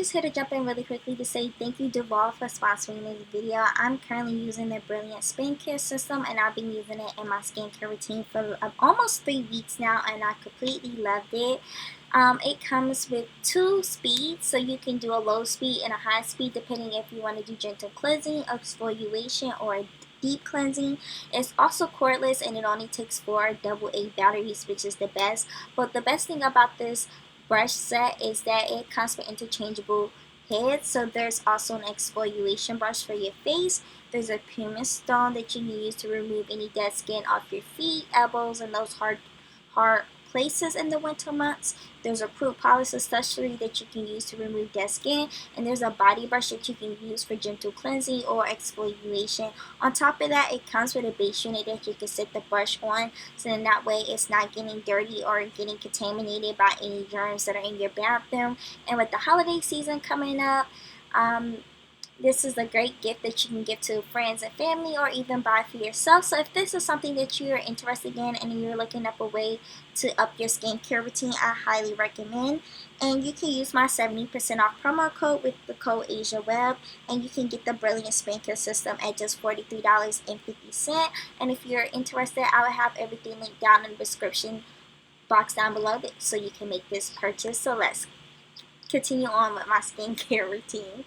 just here to jump in really quickly to say thank you Duval for sponsoring this video. I'm currently using the Brillance Spin-Care System, and I've been using it in my skincare routine for almost 3 weeks now, and I completely loved it. It comes with 2 speeds, so you can do a low speed and a high speed depending if you want to do gentle cleansing, exfoliation, or deep cleansing. It's also cordless, and it only takes 4 AA batteries, which is the best. But the best thing about this brush set is that it comes with interchangeable heads. So there's also an exfoliation brush for your face. There's a pumice stone that you can use to remove any dead skin off your feet, elbows, and those hard places in the winter months. There's a fruit polish accessory that you can use to remove dead skin, and there's a body brush that you can use for gentle cleansing or exfoliation. On top of that, it comes with a base unit that you can set the brush on, so then that way it's not getting dirty or getting contaminated by any germs that are in your bathroom. And with the holiday season coming up, this is a great gift that you can give to friends and family, or even buy for yourself. So if this is something that you're interested in and you're looking up a way to up your skincare routine, I highly recommend. And you can use my 70% off promo code with the code AsiaWeb, and you can get the Brillance Spin-Care System at just $43.50. And if you're interested, I will have everything linked down in the description box down below so you can make this purchase. So let's continue on with my skincare routine.